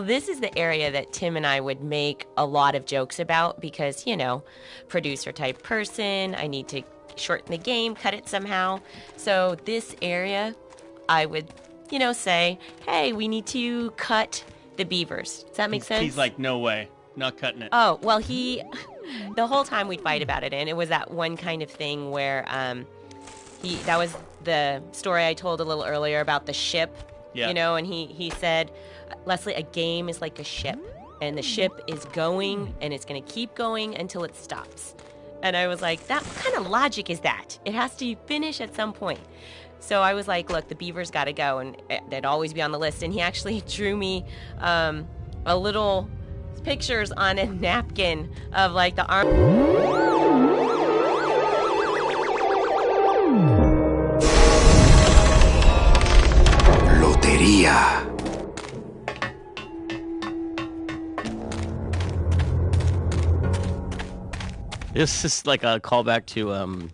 this is the area that Tim and I would make a lot of jokes about because, producer type person, I need to shorten the game, cut it somehow. So this area, I would, say, hey, we need to cut the beavers. Does that make sense? He's like, no way, not cutting it. Oh, well, the whole time we'd fight about it, and it was that one kind of thing where that was the story I told a little earlier about the ship, and he said, Leslie, a game is like a ship, and the ship is going, and it's going to keep going until it stops. And I was like, what kind of logic is that? It has to finish at some point. So I was like, look, the beavers got to go, and they'd always be on the list. And he actually drew me a little pictures on a napkin of like the arm. Lotería. This is like a callback to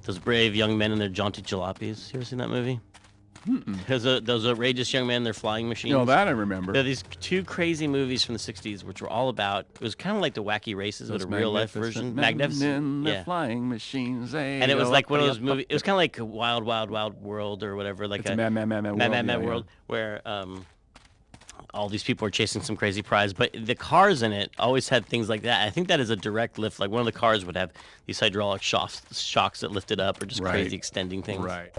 those brave young men and their jaunty jalopies. You ever seen that movie? There's those outrageous young men, their flying machines. That I remember. There are these two crazy movies from the 60s, which were all about, it was kind of like the Wacky Races, but a real-life version. Magnificent. Yeah. Flying machines. And it was like one of those movies, it was kind of like a Wild, Wild, Wild World or whatever. Like it's a Mad World, where all these people are chasing some crazy prize. But the cars in it always had things like that. I think that is a direct lift. Like one of the cars would have these hydraulic shocks that lifted up or just crazy extending things. Right.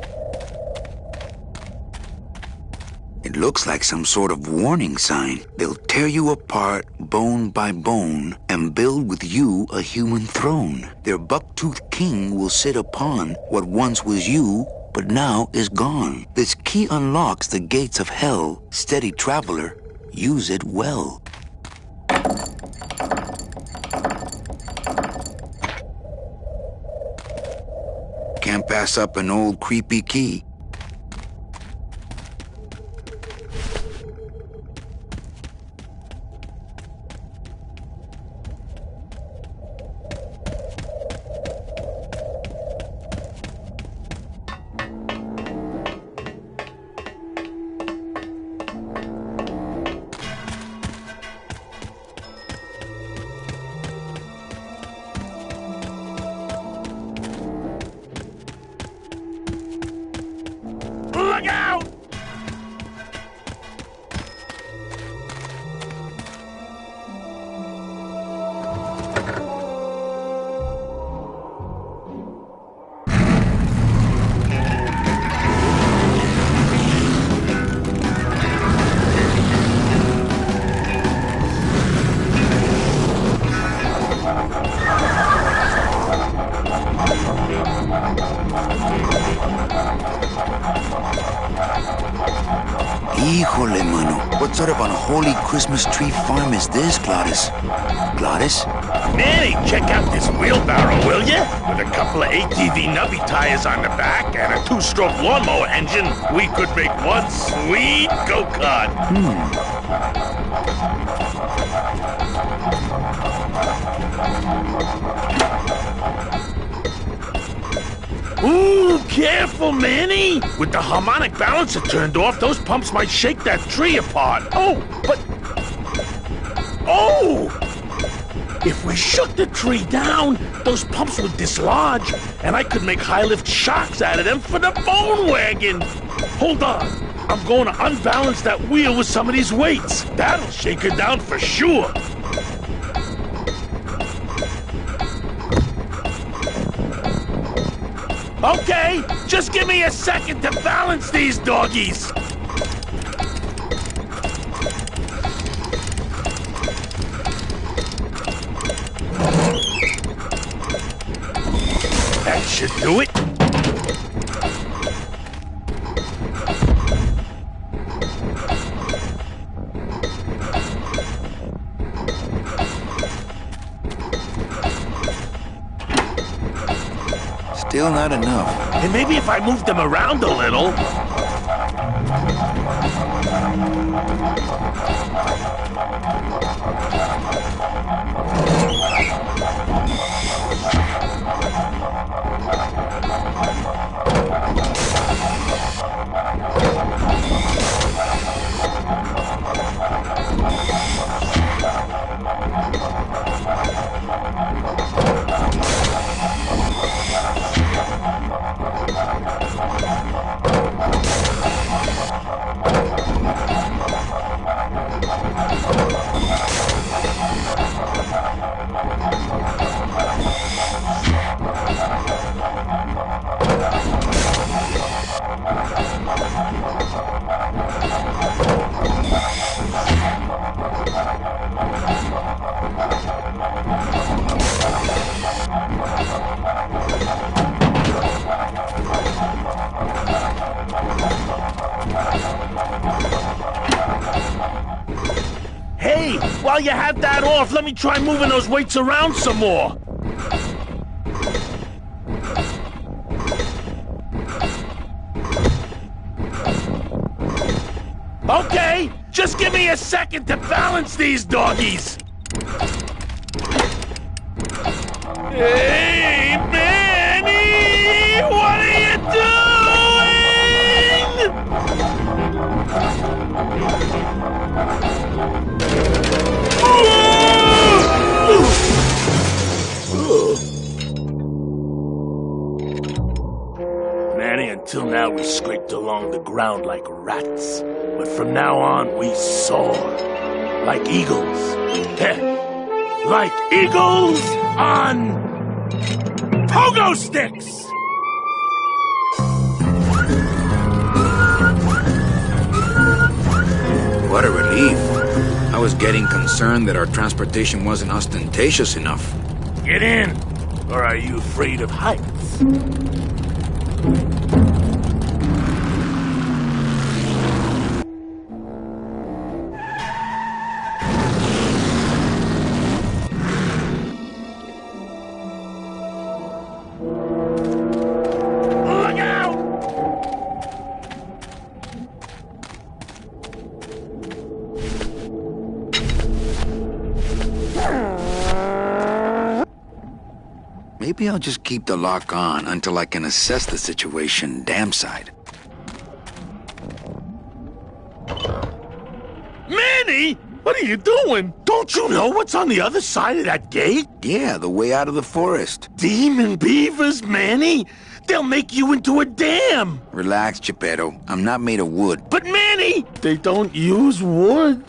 It looks like some sort of warning sign. They'll tear you apart bone by bone and build with you a human throne. Their buck-toothed king will sit upon what once was you, but now is gone. This key unlocks the gates of hell. Steady traveler, use it well. Can't pass up an old creepy key. Look out! Híjole, mano. What sort of unholy Christmas tree farm is this, Gladys? Gladys? Manny, check out this wheelbarrow, will ya? With a couple of ATV nubby tires on the back and a two-stroke lawnmower engine, we could make one sweet go-kart. Ooh, careful, Manny! With the harmonic balancer turned off, those pumps might shake that tree apart. Oh! If we shook the tree down, those pumps would dislodge, and I could make high-lift shocks out of them for the bone wagon. Hold on. I'm going to unbalance that wheel with some of these weights. That'll shake her down for sure. Okay, just give me a second to balance these doggies. That should do it. Still not enough. And maybe if I moved them around a little. while you have that off, let me try moving those weights around some more. Okay, just give me a second to balance these doggies. Hey, Manny! What are you doing? Manny, until now we scraped along the ground like rats. But from now on, we soar. Like eagles. Like eagles on pogo sticks! What a relief. I was getting concerned that our transportation wasn't ostentatious enough. Get in! Or are you afraid of heights? Maybe I'll just keep the lock on until I can assess the situation dam side. Manny! What are you doing? Don't you know what's on the other side of that gate? Yeah, the way out of the forest. Demon beavers, Manny! They'll make you into a dam! Relax, Geppetto. I'm not made of wood. But Manny! They don't use wood.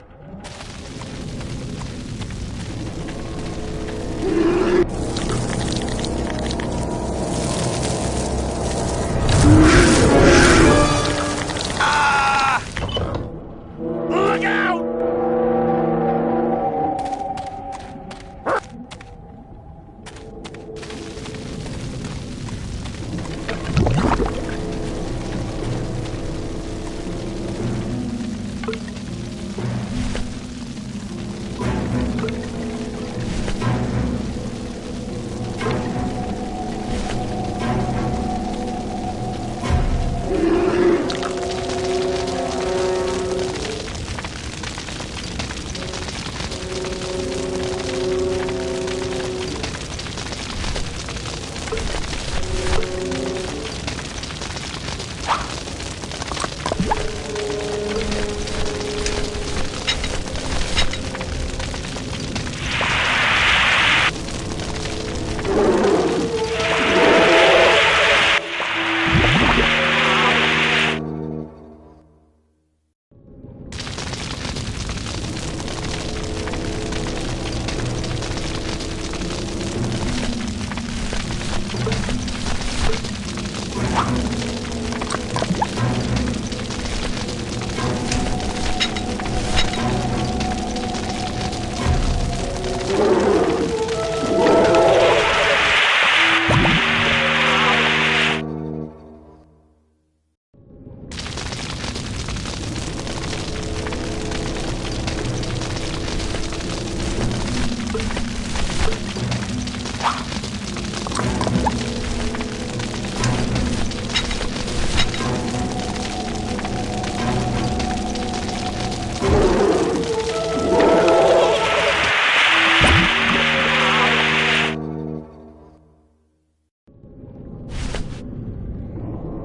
Look out!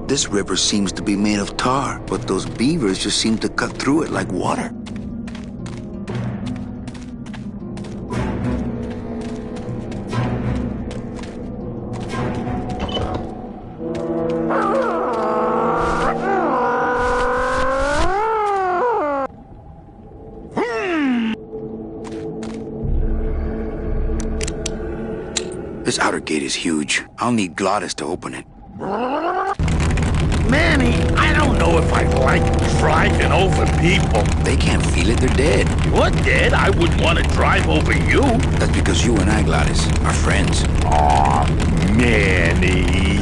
This river seems to be made of tar, but those beavers just seem to cut through it like water. This outer gate is huge. I'll need Glottis to open it. Manny, I don't know if I like driving over people. They can't feel it, they're dead. You're dead? I wouldn't want to drive over you. That's because you and I, Glottis, are friends. Aw, Manny.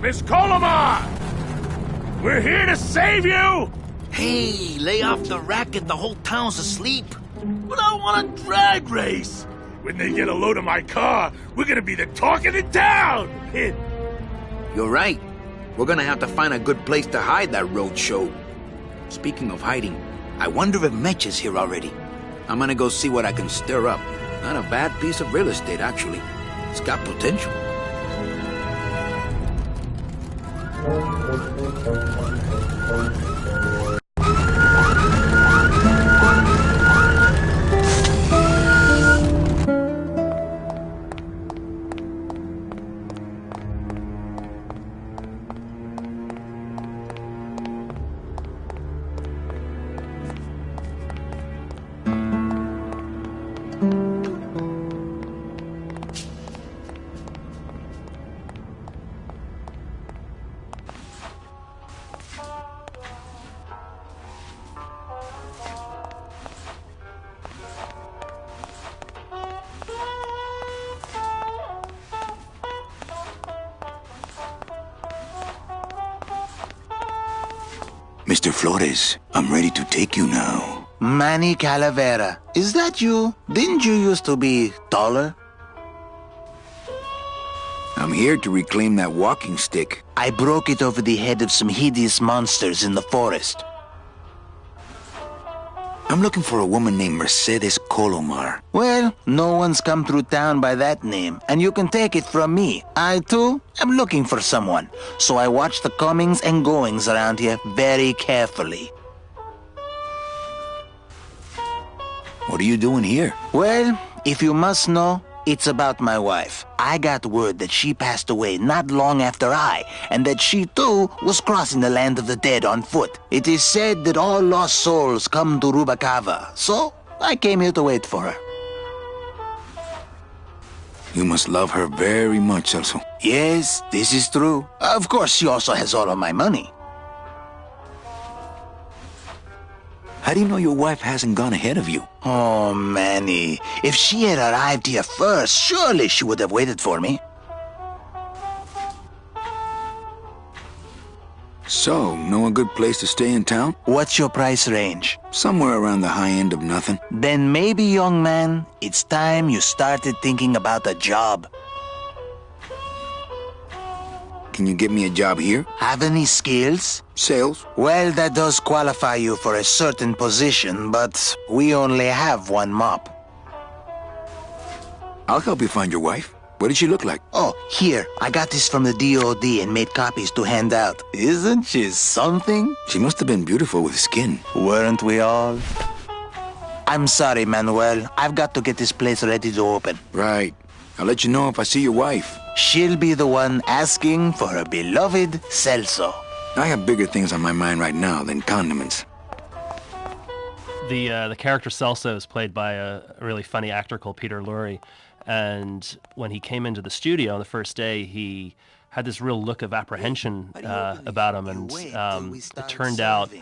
Miss Colomar! We're here to save you! Hey, lay off the racket. The whole town's asleep. But I want a drag race. When they get a load of my car, we're gonna be the talk of the town! You're right. We're gonna have to find a good place to hide that road show. Speaking of hiding, I wonder if Mitch is here already. I'm gonna go see what I can stir up. Not a bad piece of real estate, actually. It's got potential. Mr. Flores, I'm ready to take you now. Manny Calavera, is that you? Didn't you used to be taller? I'm here to reclaim that walking stick. I broke it over the head of some hideous monsters in the forest. I'm looking for a woman named Mercedes Colomar. Well, no one's come through town by that name, and you can take it from me. I, too, am looking for someone, so I watch the comings and goings around here very carefully. What are you doing here? Well, if you must know, it's about my wife. I got word that she passed away not long after I, and that she, too, was crossing the land of the dead on foot. It is said that all lost souls come to Rubacava, so I came here to wait for her. You must love her very much, Celso. Yes, this is true. Of course, she also has all of my money. How do you know your wife hasn't gone ahead of you? Oh, Manny. If she had arrived here first, surely she would have waited for me. So, know a good place to stay in town? What's your price range? Somewhere around the high end of nothing. Then maybe, young man, it's time you started thinking about a job. Can you get me a job here? Have any skills? Sales? Well, that does qualify you for a certain position, but we only have one mop. I'll help you find your wife. What did she look like? Oh, here. I got this from the DOD and made copies to hand out. Isn't she something? She must have been beautiful with skin. Weren't we all? I'm sorry, Manuel. I've got to get this place ready to open. Right. I'll let you know if I see your wife. She'll be the one asking for her beloved Celso. I have bigger things on my mind right now than condiments. The character Celso is played by a really funny actor called Peter Lorre. And when he came into the studio on the first day, he had this real look of apprehension about him. And it turned out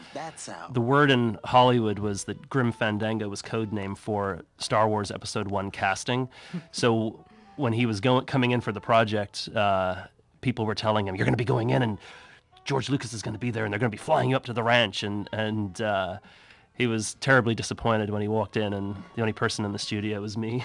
the word in Hollywood was that Grim Fandango was code name for Star Wars Episode 1 casting. So when he was coming in for the project, people were telling him, you're going to be going in and George Lucas is going to be there and they're going to be flying you up to the ranch. And he was terribly disappointed when he walked in and the only person in the studio was me.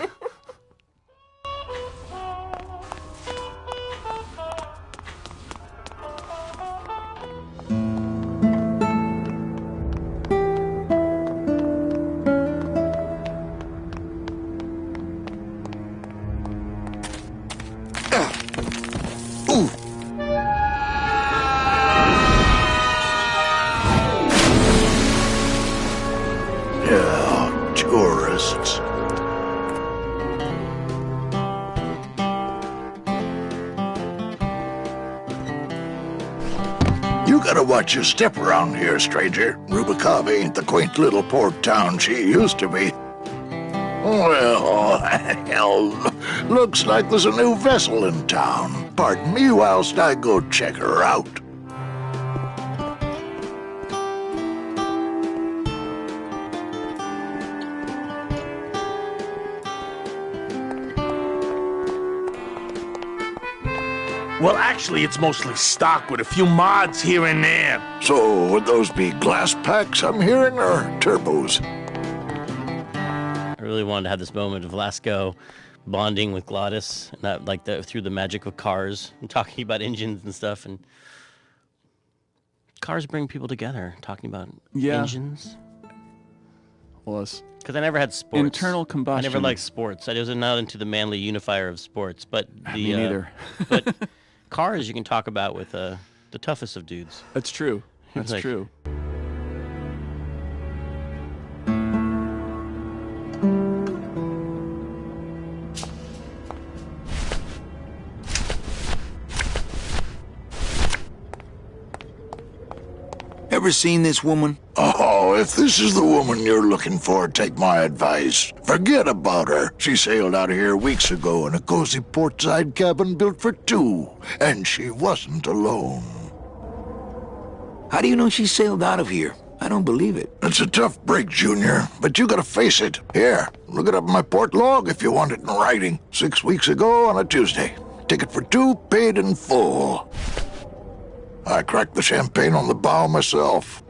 Tourists. You gotta watch your step around here, stranger. Rubacava ain't the quaint little port town she used to be. Well, hell, looks like there's a new vessel in town. Pardon me whilst I go check her out. Well, actually, it's mostly stock with a few mods here and there. So, would those be glass packs I'm hearing, or turbos? I really wanted to have this moment of Lasco bonding with Glottis, not like through the magic of cars and talking about engines and stuff. And cars bring people together, talking about engines. Well, it's because I never had sports. Internal combustion. I never liked sports. I was not into the manly unifier of sports. But me neither. But cars you can talk about with the toughest of dudes. That's true. That's true. Ever seen this woman? Oh, if this is the woman you're looking for, take my advice. Forget about her. She sailed out of here weeks ago in a cozy portside cabin built for two, and she wasn't alone. How do you know she sailed out of here? I don't believe it. It's a tough break, Junior, but you gotta face it. Here, look it up in my port log if you want it in writing. 6 weeks ago on a Tuesday. Ticket for two, paid in full. I cracked the champagne on the bow myself.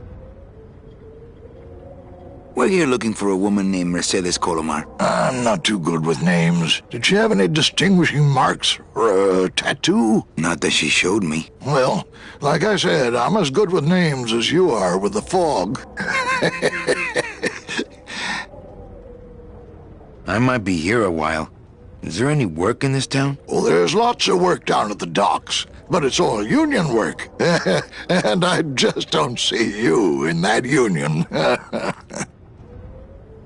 We're here looking for a woman named Mercedes Colomar. I'm not too good with names. Did she have any distinguishing marks or a tattoo? Not that she showed me. Well, like I said, I'm as good with names as you are with the fog. I might be here a while. Is there any work in this town? Well, there's lots of work down at the docks, but it's all union work. And I just don't see you in that union.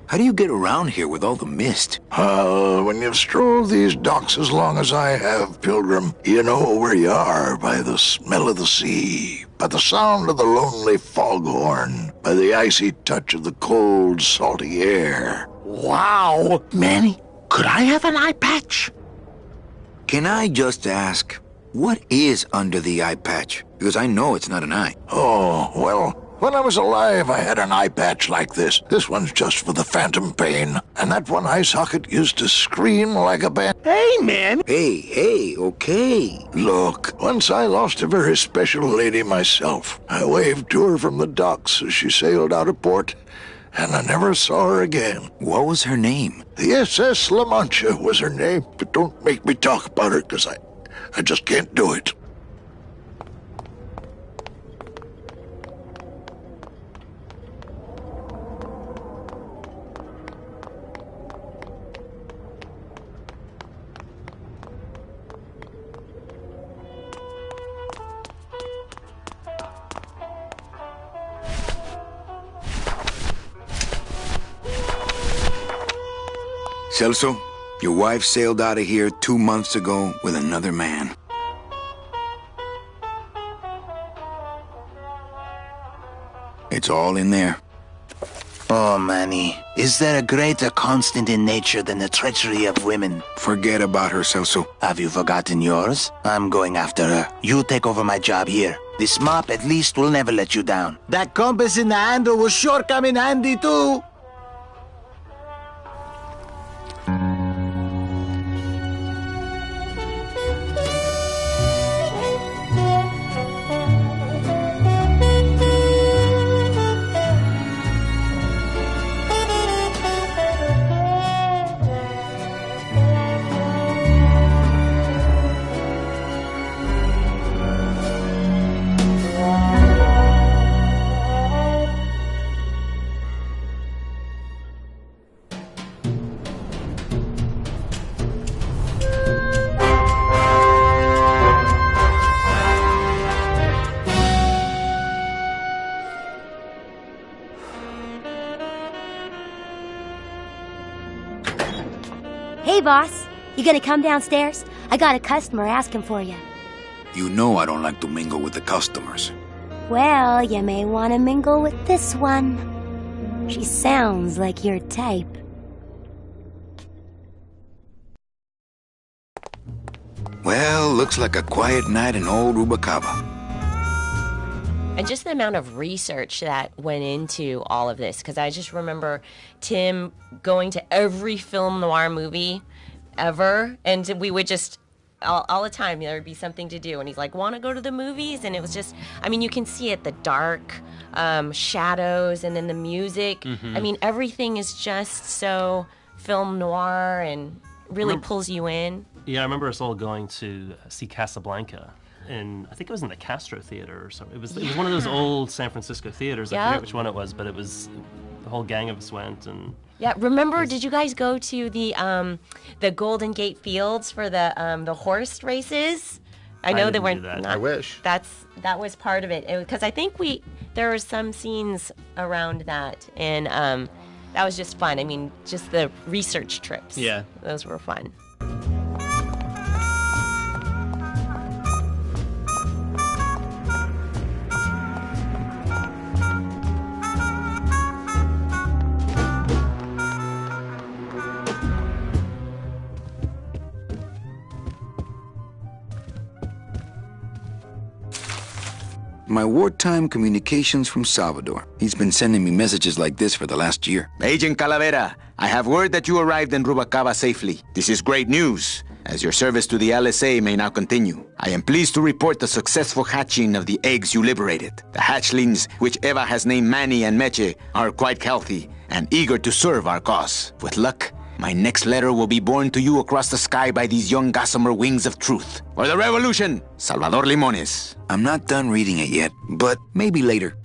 How do you get around here with all the mist? When you've strolled these docks as long as I have, Pilgrim, you know where you are by the smell of the sea, by the sound of the lonely foghorn, by the icy touch of the cold, salty air. Wow! Manny, could I have an eye patch? Can I just ask, what is under the eye patch? Because I know it's not an eye. Oh, well, when I was alive, I had an eye patch like this. This one's just for the phantom pain. And that one eye socket used to scream like a bat. Hey, man! Hey, okay. Look, once I lost a very special lady myself. I waved to her from the docks as she sailed out of port, and I never saw her again. What was her name? The SS La Mancha was her name, but don't make me talk about her, because I just can't do it. Celso, your wife sailed out of here 2 months ago with another man. It's all in there. Oh, Manny, is there a greater constant in nature than the treachery of women? Forget about her, Celso. Have you forgotten yours? I'm going after her. You take over my job here. This mop at least will never let you down. That compass in the handle will sure come in handy too. Hey, boss. You gonna come downstairs? I got a customer asking for you. You know I don't like to mingle with the customers. Well, you may want to mingle with this one. She sounds like your type. Well, looks like a quiet night in old Rubacava. And just the amount of research that went into all of this, because I just remember Tim going to every film noir movie ever, and we would just all the time there would be something to do, and he's like, want to go to the movies? And it was just, I mean, you can see it, the dark shadows, and then the music. I mean, everything is just so film noir and really pulls you in. Yeah, I remember us all going to see Casablanca, and I think it was in the Castro Theater or something. It was one of those old San Francisco theaters. I forget which one it was, but it was, the whole gang of us went. And yeah, remember, did you guys go to the Golden Gate Fields for the horse races? I know they weren't. I wish. That was part of it, because I think there were some scenes around that, and that was just fun. I mean, just the research trips. Yeah, those were fun. My wartime communications from Salvador. He's been sending me messages like this for the last year. Agent Calavera, I have word that you arrived in Rubalcaba safely. This is great news, as your service to the LSA may now continue. I am pleased to report the successful hatching of the eggs you liberated. The hatchlings, which Eva has named Manny and Meche, are quite healthy and eager to serve our cause. With luck, my next letter will be borne to you across the sky by these young gossamer wings of truth. For the revolution, Salvador Limones. I'm not done reading it yet, but maybe later.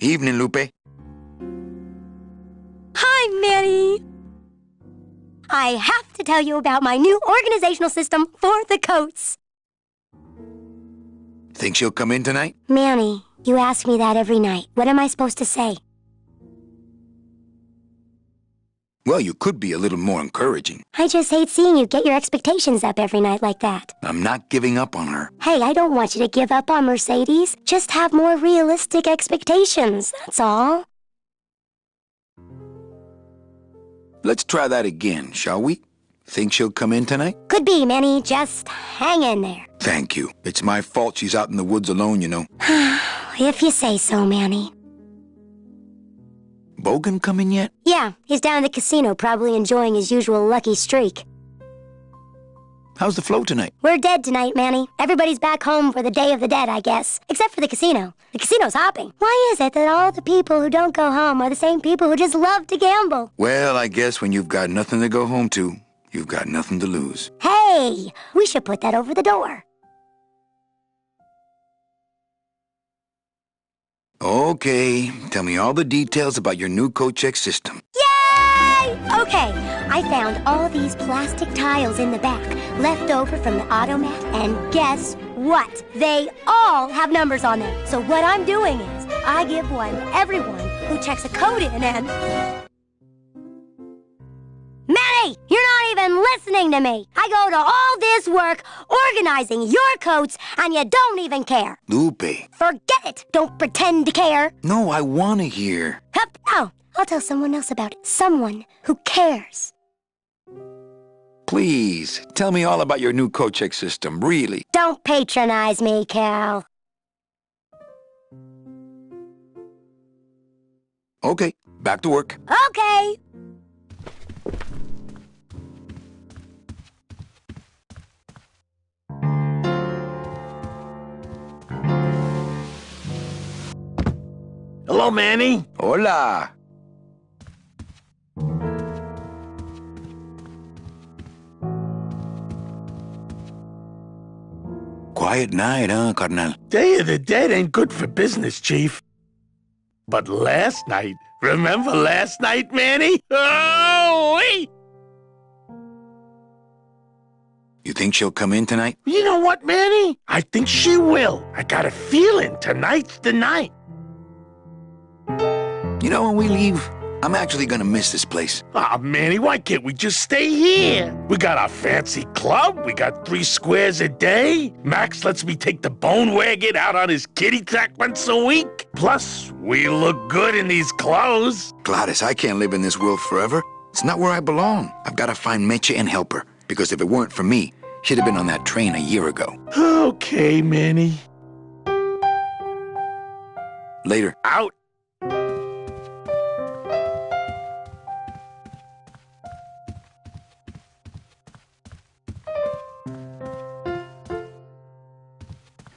Evening, Lupe. Hi, Manny. I have to tell you about my new organizational system for the coats. Think she'll come in tonight? Manny, you ask me that every night. What am I supposed to say? Well, you could be a little more encouraging. I just hate seeing you get your expectations up every night like that. I'm not giving up on her. Hey, I don't want you to give up on Mercedes. Just have more realistic expectations, that's all. Let's try that again, shall we? Think she'll come in tonight? Could be, Manny. Just hang in there. Thank you. It's my fault she's out in the woods alone, you know. If you say so, Manny. Bogan come in yet? Yeah, he's down at the casino, probably enjoying his usual lucky streak. How's the flow tonight? We're dead tonight, Manny. Everybody's back home for the Day of the Dead, I guess. Except for the casino. The casino's hopping. Why is it that all the people who don't go home are the same people who just love to gamble? Well, I guess when you've got nothing to go home to, you've got nothing to lose. Hey, we should put that over the door. Okay, tell me all the details about your new coat check system. Yay! Okay, I found all these plastic tiles in the back, left over from the automat, and guess what? They all have numbers on them. So what I'm doing is, I give one to everyone who checks a code in and... Manny, you're not even listening to me. I go to all this work organizing your coats, and you don't even care. Lupe. Forget it. Don't pretend to care. No, I want to hear. Oh, I'll tell someone else about it. Someone who cares. Please, tell me all about your new coat check system, really. Don't patronize me, Cal. Okay, back to work. Okay. Hello, Manny. Hola. Quiet night, huh, carnal? Day of the Dead ain't good for business, Chief. But last night, remember last night, Manny? Oh, You think she'll come in tonight? You know what, Manny? I think she will. I got a feeling tonight's the night. You know, when we leave, I'm actually gonna miss this place. Aw, Manny, why can't we just stay here? We got our fancy club, we got 3 squares a day. Max lets me take the bone wagon out on his kitty track once a week. Plus, we look good in these clothes. Gladys, I can't live in this world forever. It's not where I belong. I've got to find Meche and help her. Because if it weren't for me, she'd have been on that train a year ago. Okay, Manny. Later. Out.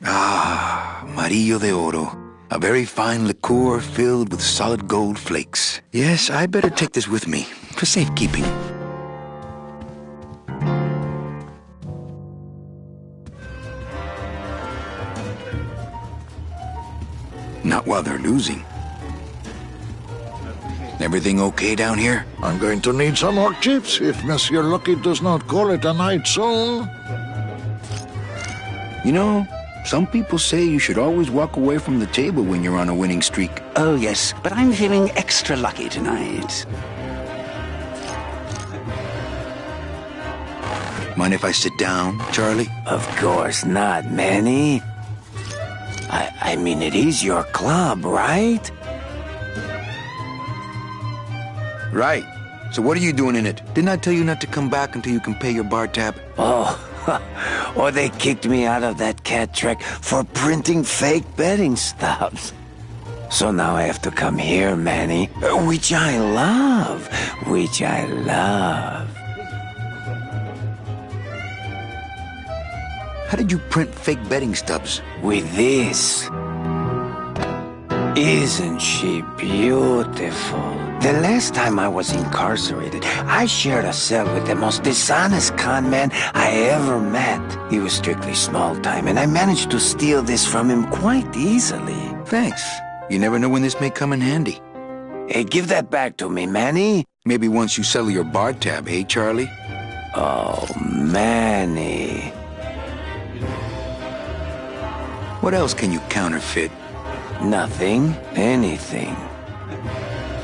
Amarillo de Oro. A very fine liqueur filled with solid gold flakes. Yes, I better take this with me for safekeeping. Not while they're losing. Everything okay down here? I'm going to need some more chips if Monsieur Lucky does not call it a night soon. You know, some people say you should always walk away from the table when you're on a winning streak. Oh, yes, but I'm feeling extra lucky tonight. Mind if I sit down, Charlie? Of course not, Manny. I mean, it is your club, right? Right. So what are you doing in it? Didn't I tell you not to come back until you can pay your bar tab? Oh, or they kicked me out of that cat track for printing fake betting stubs. So now I have to come here, Manny, which I love. How did you print fake betting stubs? With this. Isn't she beautiful? The last time I was incarcerated, I shared a cell with the most dishonest con man I ever met. He was strictly small time, and I managed to steal this from him quite easily. Thanks. You never know when this may come in handy. Hey, give that back to me, Manny. Maybe once you settle your bar tab, eh, Charlie? Oh, Manny. What else can you counterfeit? Nothing. Anything.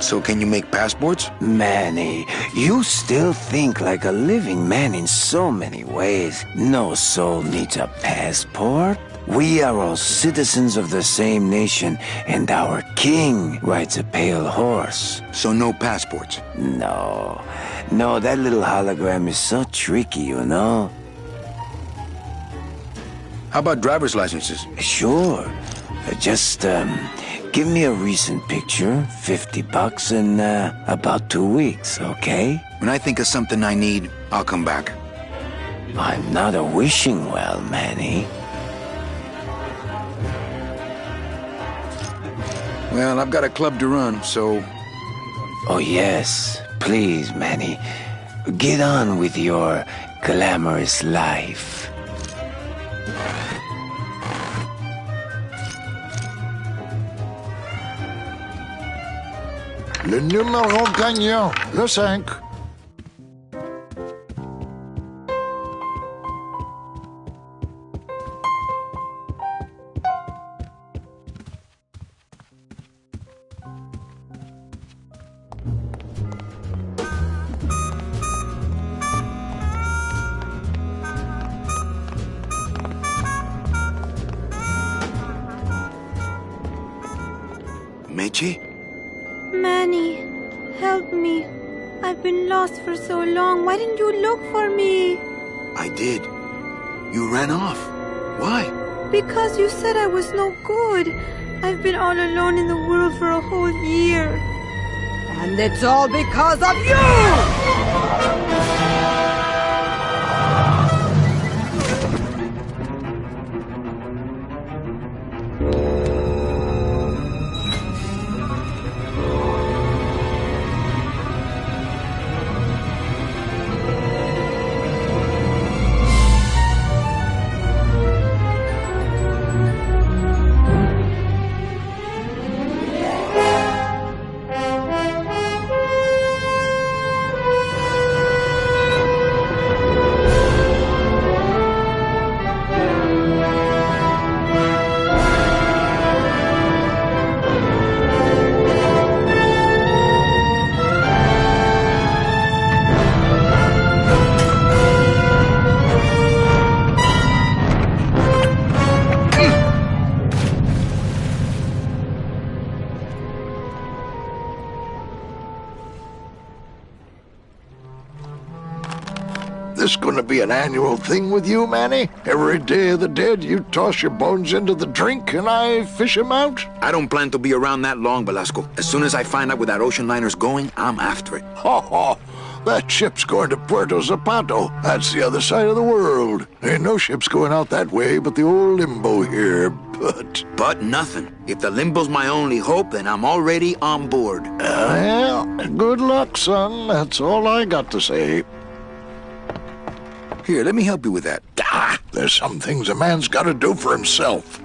So can you make passports? Manny, you still think like a living man in so many ways. No soul needs a passport. We are all citizens of the same nation, and our king rides a pale horse. So no passports? No, that little hologram is so tricky, you know? How about driver's licenses? Sure. Just, give me a recent picture, $50 in, about 2 weeks, okay? When I think of something I need, I'll come back. I'm not a wishing well, Manny. Well, I've got a club to run, so... Oh, yes. Please, Manny. Get on with your glamorous life. Le numéro gagnant, le 5. Meche? Manny, help me. I've been lost for so long. Why didn't you look for me? I did. You ran off. Why? Because you said I was no good. I've been all alone in the world for a whole year. And it's all because of you! this gonna be an annual thing with you, Manny? Every Day of the Dead, you toss your bones into the drink and I fish 'em out? I don't plan to be around that long, Velasco. As soon as I find out where that ocean liner's going, I'm after it. Ha ha! That ship's going to Puerto Zapato. That's the other side of the world. Ain't no ships going out that way but the old Limbo here, but... But nothing. If the Limbo's my only hope, then I'm already on board. Well, good luck, son. That's all I got to say. Here, let me help you with that. There's some things a man's got to do for himself.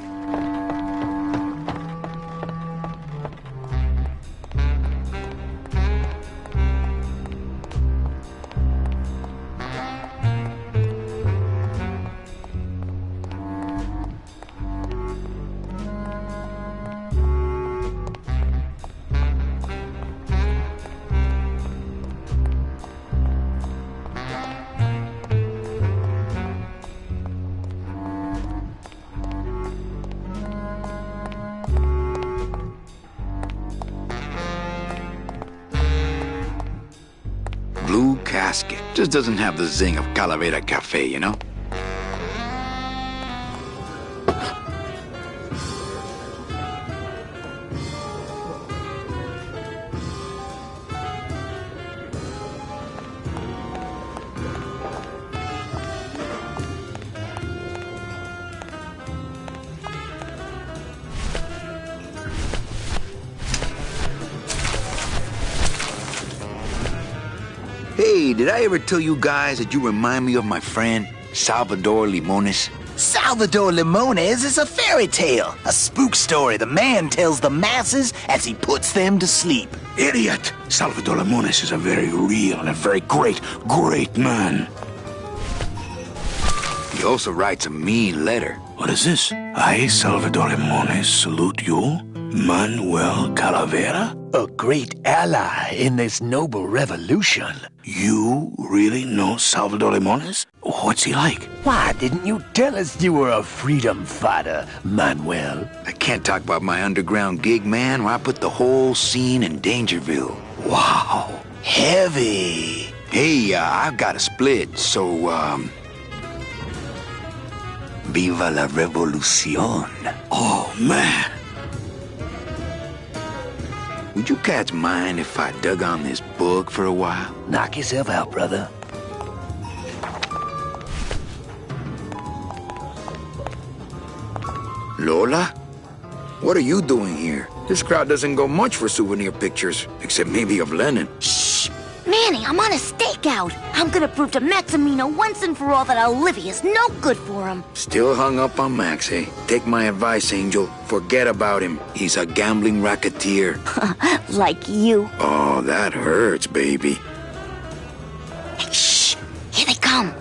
Blue casket. Just doesn't have the zing of Calavera Cafe, you know? Hey, did I ever tell you guys that you remind me of my friend, Salvador Limones? Salvador Limones is a fairy tale, a spook story the man tells the masses as he puts them to sleep. Idiot! Salvador Limones is a very real and a very great man. He also writes a mean letter. What is this? I, Salvador Limones, salute you, Manuel Calavera, a great ally in this noble revolution. You really know Salvador Limones? What's he like? Why didn't you tell us you were a freedom fighter, Manuel? I can't talk about my underground gig, man, where I put the whole scene in Dangerville. Wow, heavy. Hey, I've got a split, so, Viva la revolución. Oh, man. Would you cats mind if I dug on this book for a while? Knock yourself out, brother. Lola? What are you doing here? This crowd doesn't go much for souvenir pictures, except maybe of Lenin. Shh! Manny, I'm on a stakeout. I'm gonna prove to Maximino once and for all that Olivia's no good for him. Still hung up on Max, eh? Take my advice, Angel. Forget about him. He's a gambling racketeer. Like you. Oh, that hurts, baby. Hey, shh! Here they come.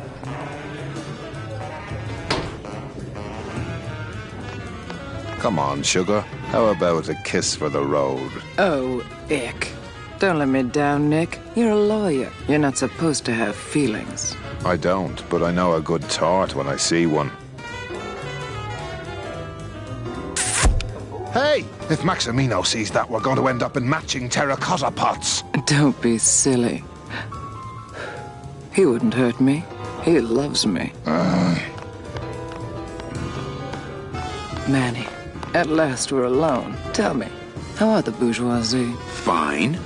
Come on, sugar. How about a kiss for the road? Oh, ick. Don't let me down, Nick. You're a lawyer. You're not supposed to have feelings. I don't, but I know a good tart when I see one. Hey! If Maximino sees that, we're going to end up in matching terracotta pots. Don't be silly. He wouldn't hurt me. He loves me. Manny, at last we're alone. Tell me, how are the bourgeoisie? Fine.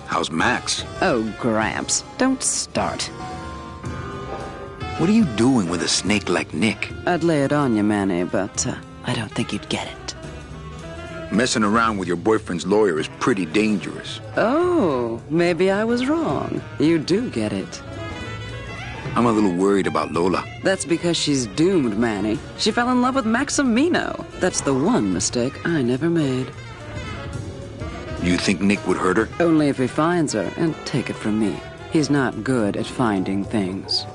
How's Max? Oh, Gramps, don't start. What are you doing with a snake like Nick? I'd lay it on you, Manny, but I don't think you'd get it. Messing around with your boyfriend's lawyer is pretty dangerous. Oh, maybe I was wrong. You do get it. I'm a little worried about Lola. That's because she's doomed, Manny. She fell in love with Maximino. That's the one mistake I never made. You think Nick would hurt her? Only if he finds her, and take it from me. He's not good at finding things.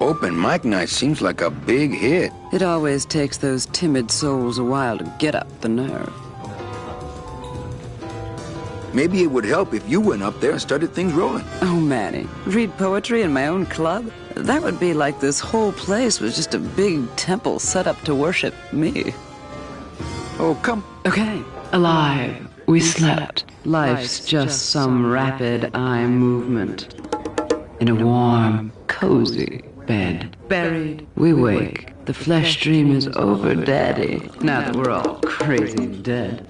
Open mic night seems like a big hit. It always takes those timid souls a while to get up the nerve. Maybe it would help if you went up there and started things rolling. Oh, Manny, read poetry in my own club? That would be like this whole place was just a big temple set up to worship me. Oh, come. Okay. Alive, we slept. Life's just some rapid eye movement. in a warm, cozy bed. Buried, we wake. The flesh dream is over, Daddy. Now that we're all crazy dead.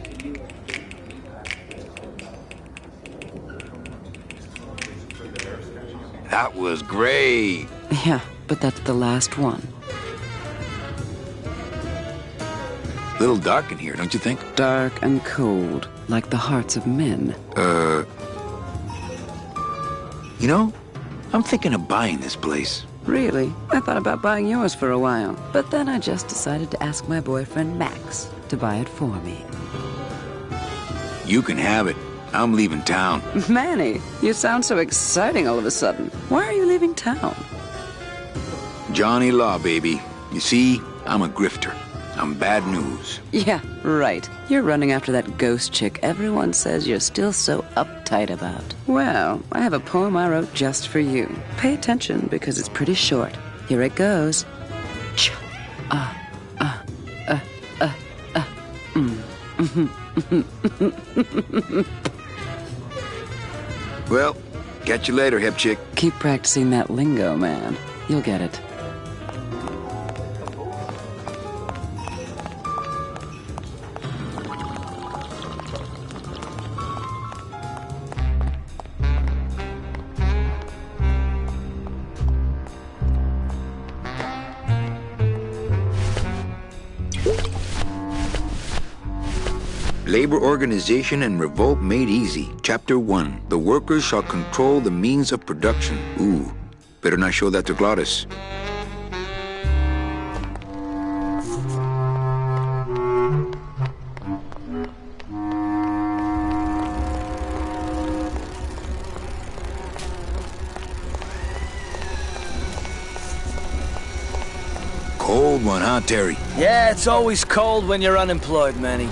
That was great. Yeah, but that's the last one. Little dark in here, don't you think? Dark and cold, like the hearts of men. You know, I'm thinking of buying this place. Really? I thought about buying yours for a while, but then I just decided to ask my boyfriend Max to buy it for me. You can have it. I'm leaving town. Manny, you sound so exciting all of a sudden. Why are you leaving town? Johnny Law, baby. You see, I'm a grifter. I'm bad news. Yeah, right. You're running after that ghost chick everyone says you're still so uptight about. Well, I have a poem I wrote just for you. Pay attention because it's pretty short. Here it goes. Well, catch you later, hip chick. Keep practicing that lingo, man. You'll get it. Labor Organization and Revolt Made Easy. Chapter 1. The workers shall control the means of production. Ooh, better not show that to Gladys. Cold one, huh, Terry? Yeah, it's always cold when you're unemployed, Manny.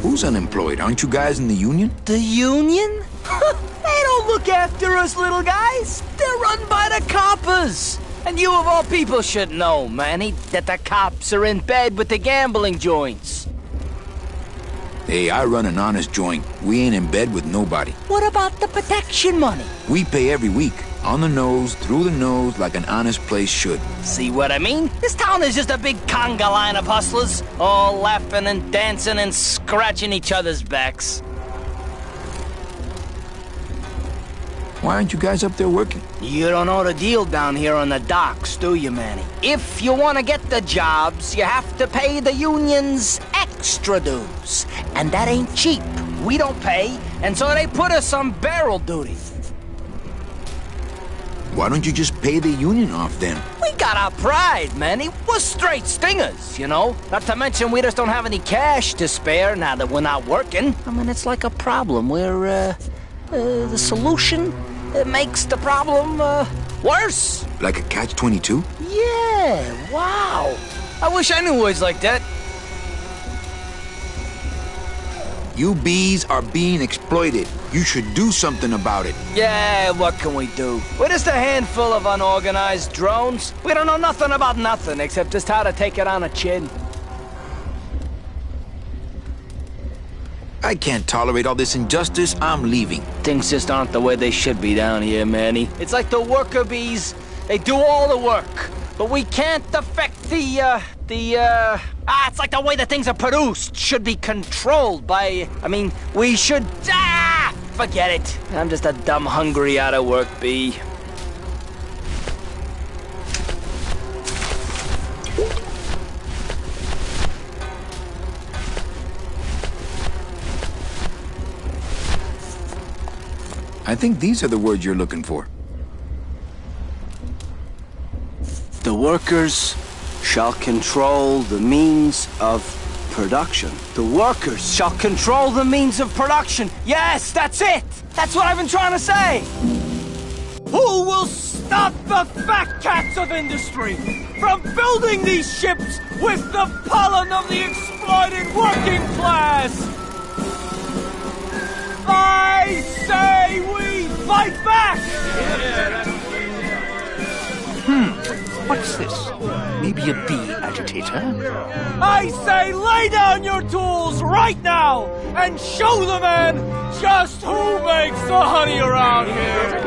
Who's unemployed? Aren't you guys in the union? The union? They don't look after us little guys. They're run by the coppers. And you of all people should know, Manny, that the cops are in bed with the gambling joints. Hey, I run an honest joint. We ain't in bed with nobody. What about the protection money? We pay every week. On the nose, through the nose, like an honest place should. See what I mean? This town is just a big conga line of hustlers, all laughing and dancing and scratching each other's backs. Why aren't you guys up there working? You don't know the deal down here on the docks, do you, Manny? If you want to get the jobs, you have to pay the unions extra dues. And that ain't cheap. We don't pay, and so they put us on barrel duty. Why don't you just pay the union off then? We got our pride, Manny. We're straight stingers, you know? Not to mention we just don't have any cash to spare now that we're not working. I mean, it's like a problem where, the solution makes the problem, worse. Like a catch-22? Yeah, wow. I wish I knew words like that. You bees are being exploited. You should do something about it. Yeah, what can we do? We're just a handful of unorganized drones. We don't know nothing about nothing except just how to take it on a chin. I can't tolerate all this injustice. I'm leaving. Things just aren't the way they should be down here, Manny. It's like the worker bees. They do all the work, but we can't affect it's like the way that things are produced should be controlled by, we should, forget it. I'm just a dumb, hungry, out-of-work bee. I think these are the words you're looking for. The workers shall control the means of production. The workers shall control the means of production. Yes, that's it! That's what I've been trying to say! Who will stop the fat cats of industry from building these ships with the pollen of the exploited working class? I say we fight back! What's this? Maybe a bee agitator? I say lay down your tools right now and show the man just who makes the honey around here!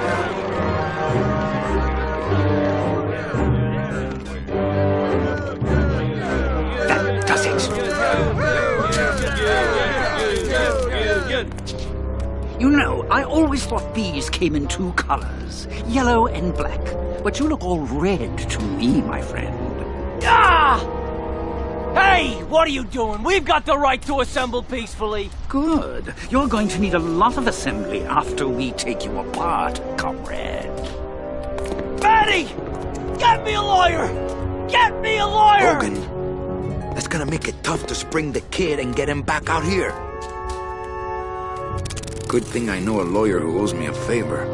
You know, I always thought bees came in two colors, yellow and black. But you look all red to me, my friend. Ah! Hey, what are you doing? We've got the right to assemble peacefully. Good. You're going to need a lot of assembly after we take you apart, comrade. Betty! Get me a lawyer! Get me a lawyer! Logan, that's gonna make it tough to spring the kid and get him back out here. Good thing I know a lawyer who owes me a favor.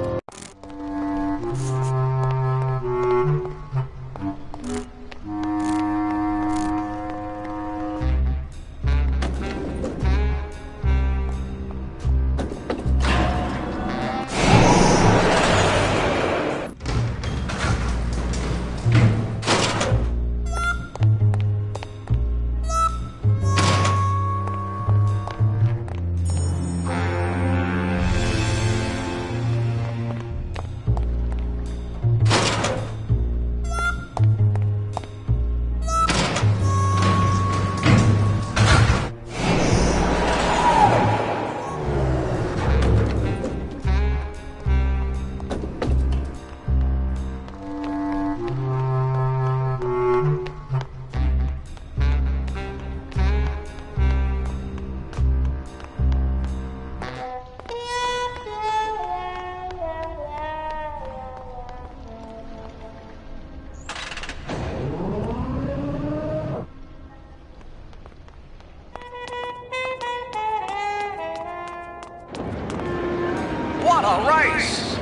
What a race!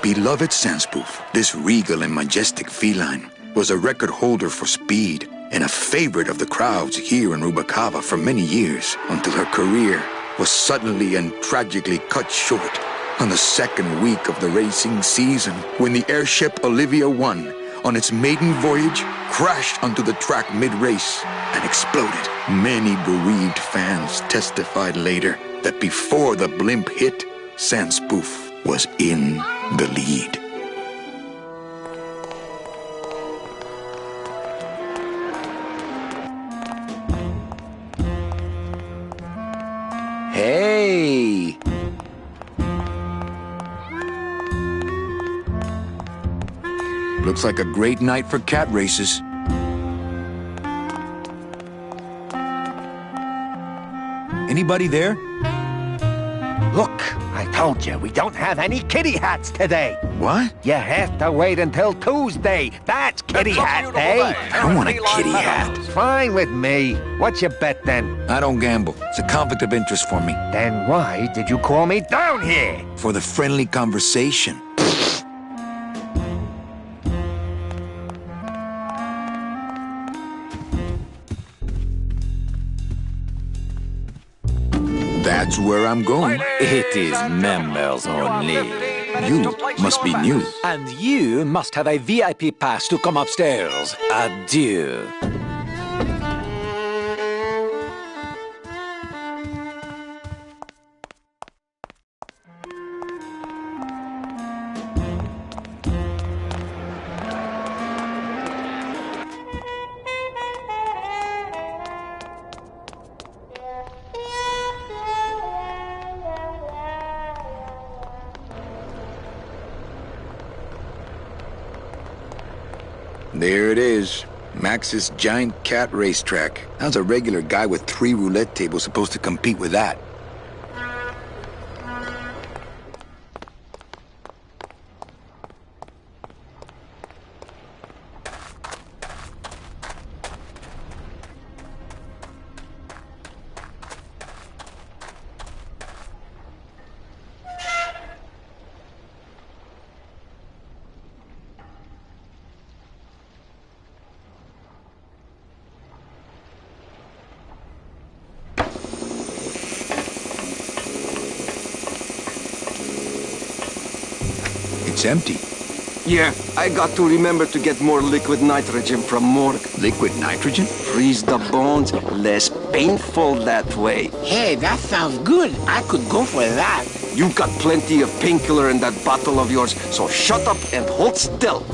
Beloved Sandspoof, this regal and majestic feline was a record holder for speed and a favorite of the crowds here in Rubacava for many years until her career was suddenly and tragically cut short on the second week of the racing season when the airship Olivia 1 on its maiden voyage crashed onto the track mid-race and exploded. Many bereaved fans testified later that before the blimp hit, Sandspoof was in the lead. Hey! Looks like a great night for cat races. Anybody there? Look, I told you, we don't have any kitty hats today. What? You have to wait until Tuesday. That's kitty hat day. I don't want a kitty hat. Fine with me. What's your bet then? I don't gamble. It's a conflict of interest for me. Then why did you call me down here? For the friendly conversation. That's where I'm going. It is members only. You must be new. And you must have a VIP pass to come upstairs. Adieu. There it is. Max's giant cat racetrack. How's a regular guy with 3 roulette tables supposed to compete with that? It's empty. Yeah, I got to remember to get more liquid nitrogen from morgue. Liquid nitrogen? Freeze the bones, less painful that way. Hey, that sounds good. I could go for that. You've got plenty of painkiller in that bottle of yours, so shut up and hold still.